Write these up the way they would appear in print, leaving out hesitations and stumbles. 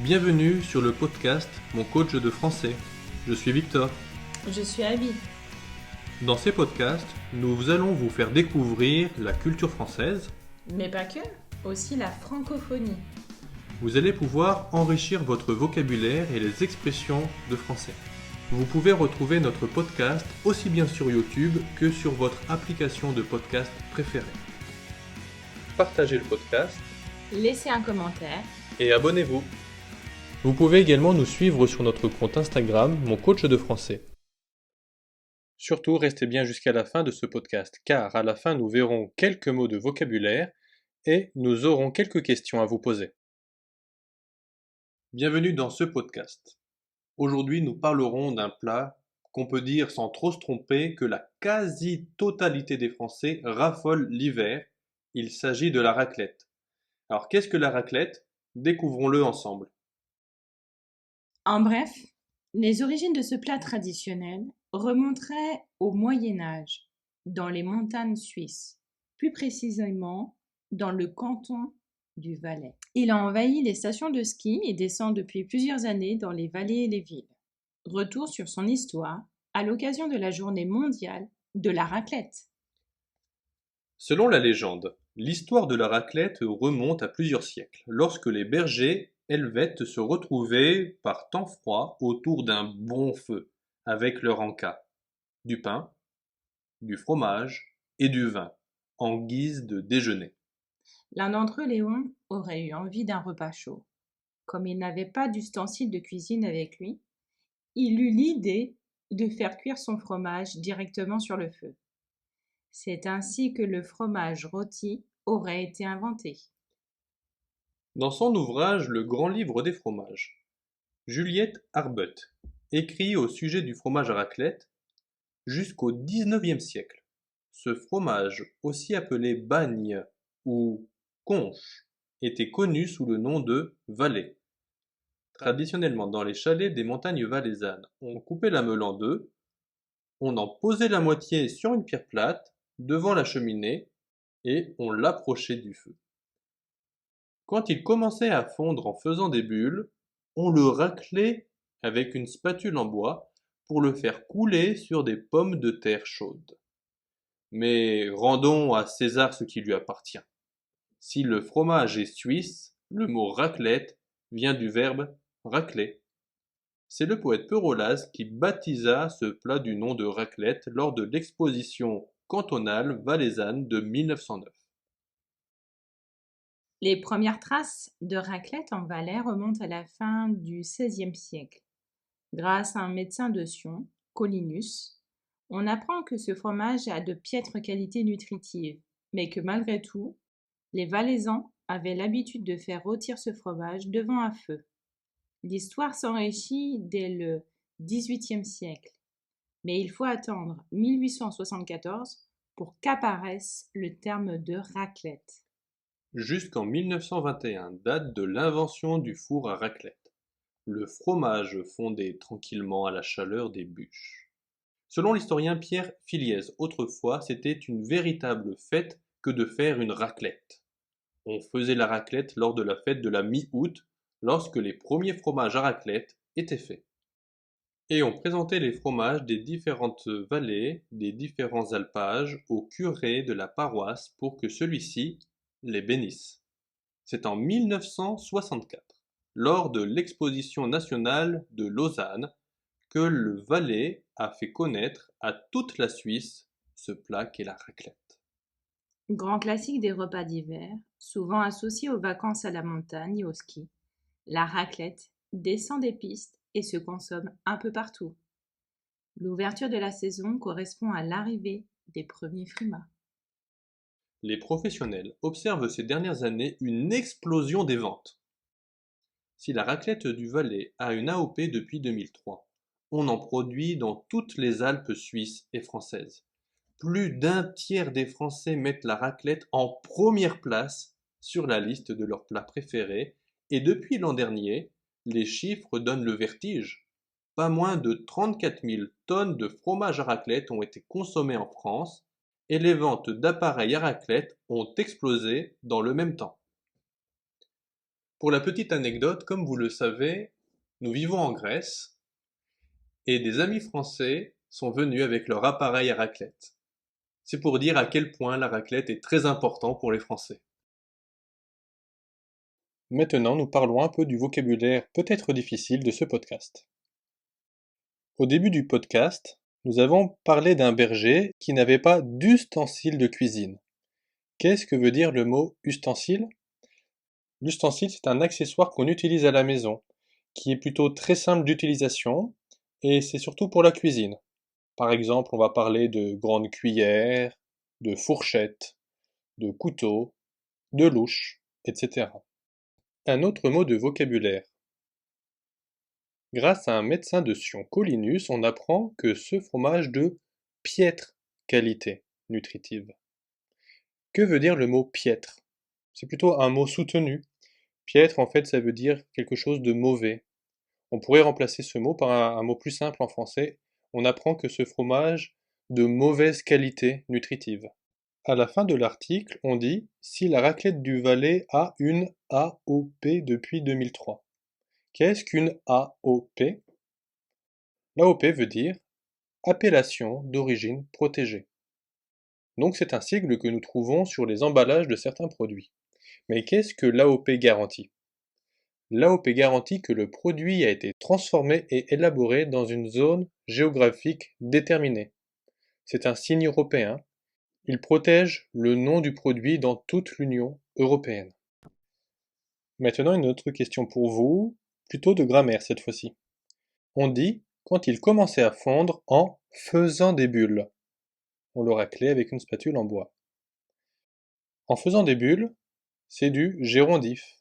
Bienvenue sur le podcast Mon coach de français. Je suis Victor. Je suis Abby. Dans ces podcasts, nous allons vous faire découvrir la culture française. Mais pas que, aussi la francophonie. Vous allez pouvoir enrichir votre vocabulaire et les expressions de français. Vous pouvez retrouver notre podcast aussi bien sur YouTube que sur votre application de podcast préférée. Partagez le podcast Laissez un commentaire. et abonnez-vous. Vous pouvez également nous suivre sur notre compte Instagram, Mon coach de français. Surtout, restez bien jusqu'à la fin de ce podcast, car à la fin, nous verrons quelques mots de vocabulaire et nous aurons quelques questions à vous poser. Bienvenue dans ce podcast. Aujourd'hui, nous parlerons d'un plat qu'on peut dire sans trop se tromper que la quasi-totalité des Français raffolent l'hiver. Il s'agit de la raclette. Alors, qu'est-ce que la raclette? Découvrons-le ensemble. En bref, les origines de ce plat traditionnel remonteraient au Moyen Âge, dans les montagnes suisses, plus précisément dans le canton du Valais. Il a envahi les stations de ski et descend depuis plusieurs années dans les vallées et les villes. Retour sur son histoire à l'occasion de la journée mondiale de la raclette. Selon la légende, l'histoire de la raclette remonte à plusieurs siècles, lorsque les bergers helvètes se retrouvaient par temps froid autour d'un bon feu, avec leur en-cas, du pain, du fromage et du vin, en guise de déjeuner. L'un d'entre eux, Léon, aurait eu envie d'un repas chaud. Comme il n'avait pas d'ustensiles de cuisine avec lui, il eut l'idée de faire cuire son fromage directement sur le feu. C'est ainsi que le fromage rôti aurait été inventé. Dans son ouvrage Le Grand Livre des fromages, Juliette Arbut écrit au sujet du fromage à raclette: jusqu'au XIXe siècle, ce fromage, aussi appelé bagne ou conche, était connu sous le nom de valet. Traditionnellement, dans les chalets des montagnes valaisannes, on coupait la meule en deux, on en posait la moitié sur une pierre plate, devant la cheminée, et on l'approchait du feu. Quand il commençait à fondre en faisant des bulles, on le raclait avec une spatule en bois pour le faire couler sur des pommes de terre chaudes. Mais rendons à César ce qui lui appartient. Si le fromage est suisse, le mot raclette vient du verbe racler. C'est le poète Perolaz qui baptisa ce plat du nom de raclette lors de l'exposition cantonale valaisanne de 1909. Les premières traces de raclette en Valais remontent à la fin du XVIe siècle. Grâce à un médecin de Sion, Collinus, on apprend que ce fromage a de piètres qualités nutritives, mais que malgré tout, les Valaisans avaient l'habitude de faire rôtir ce fromage devant un feu. L'histoire s'enrichit dès le XVIIIe siècle, mais il faut attendre 1874 pour qu'apparaisse le terme de raclette. Jusqu'en 1921, date de l'invention du four à raclette. Le fromage fondait tranquillement à la chaleur des bûches. Selon l'historien Pierre Filiez, autrefois, c'était une véritable fête que de faire une raclette. On faisait la raclette lors de la fête de la mi-août, lorsque les premiers fromages à raclette étaient faits. Et on présentait les fromages des différentes vallées, des différents alpages, au curé de la paroisse pour que celui-ci les bénisse. C'est en 1964, lors de l'exposition nationale de Lausanne, que le Valais a fait connaître à toute la Suisse ce plat qu'est la raclette. Grand classique des repas d'hiver, souvent associé aux vacances à la montagne et au ski, la raclette descend des pistes et se consomme un peu partout. L'ouverture de la saison correspond à l'arrivée des premiers frimas. Les professionnels observent ces dernières années une explosion des ventes. Si la raclette du Valais a une AOP depuis 2003, on en produit dans toutes les Alpes suisses et françaises. Plus d'un tiers des Français mettent la raclette en première place sur la liste de leurs plats préférés, et depuis l'an dernier, les chiffres donnent le vertige. Pas moins de 34 000 tonnes de fromage à raclette ont été consommées en France, et les ventes d'appareils à raclette ont explosé dans le même temps. Pour la petite anecdote, comme vous le savez, nous vivons en Grèce et des amis français sont venus avec leur appareil à raclette. C'est pour dire à quel point la raclette est très important pour les Français. Maintenant, nous parlons un peu du vocabulaire peut-être difficile de ce podcast. Au début du podcast, nous avons parlé d'un berger qui n'avait pas d'ustensile de cuisine. Qu'est-ce que veut dire le mot ustensile? L'ustensile, c'est un accessoire qu'on utilise à la maison, qui est plutôt très simple d'utilisation, et c'est surtout pour la cuisine. Par exemple, on va parler de grandes cuillères, de fourchettes, de couteaux, de louches, etc. Un autre mot de vocabulaire. Grâce à un médecin de Sion, Collinus, on apprend que ce fromage de piètre qualité nutritive. Que veut dire le mot piètre? C'est plutôt un mot soutenu. Piètre, en fait, ça veut dire quelque chose de mauvais. On pourrait remplacer ce mot par un mot plus simple en français. On apprend que ce fromage de mauvaise qualité nutritive. À la fin de l'article, on dit si la raclette du Valais a une AOP depuis 2003. Qu'est-ce qu'une AOP? L'AOP veut dire appellation d'origine protégée. Donc c'est un sigle que nous trouvons sur les emballages de certains produits. Mais qu'est-ce que l'AOP garantit? L'AOP garantit que le produit a été transformé et élaboré dans une zone géographique déterminée. C'est un signe européen. Il protège le nom du produit dans toute l'Union européenne. Maintenant, une autre question pour vous, plutôt de grammaire cette fois-ci. On dit quand il commençait à fondre en faisant des bulles. On le raclait avec une spatule en bois. En faisant des bulles, c'est du gérondif.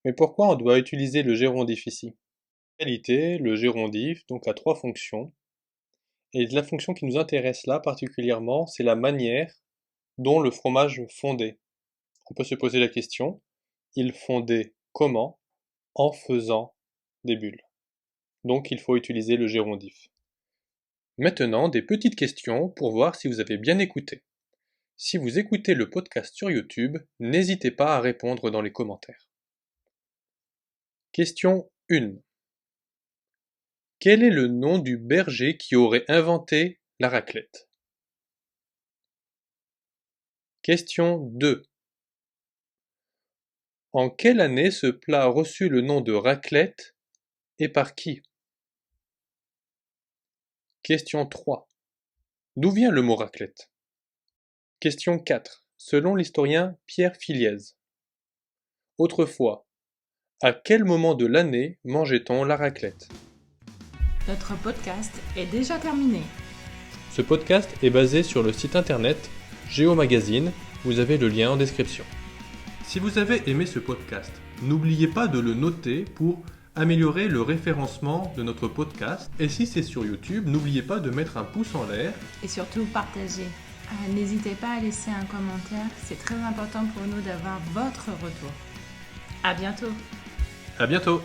Mais pourquoi on doit utiliser le gérondif ici? En réalité, le gérondif donc a trois fonctions. Et la fonction qui nous intéresse là particulièrement, c'est la manière dont le fromage fondait. On peut se poser la question, il fondait comment? En faisant des bulles. Donc il faut utiliser le gérondif. Maintenant, des petites questions pour voir si vous avez bien écouté. Si vous écoutez le podcast sur YouTube, n'hésitez pas à répondre dans les commentaires. Question 1. Quel est le nom du berger qui aurait inventé la raclette? Question 2. En quelle année ce plat a reçu le nom de raclette et par qui? Question 3. D'où vient le mot raclette? Question 4. Selon l'historien Pierre Filiez. Autrefois, à quel moment de l'année mangeait-on la raclette? Notre podcast est déjà terminé. Ce podcast est basé sur le site internet GeoMagazine, vous avez le lien en description. Si vous avez aimé ce podcast, n'oubliez pas de le noter pour améliorer le référencement de notre podcast. Et si c'est sur YouTube, n'oubliez pas de mettre un pouce en l'air. Et surtout, partagez. N'hésitez pas à laisser un commentaire, c'est très important pour nous d'avoir votre retour. À bientôt. À bientôt.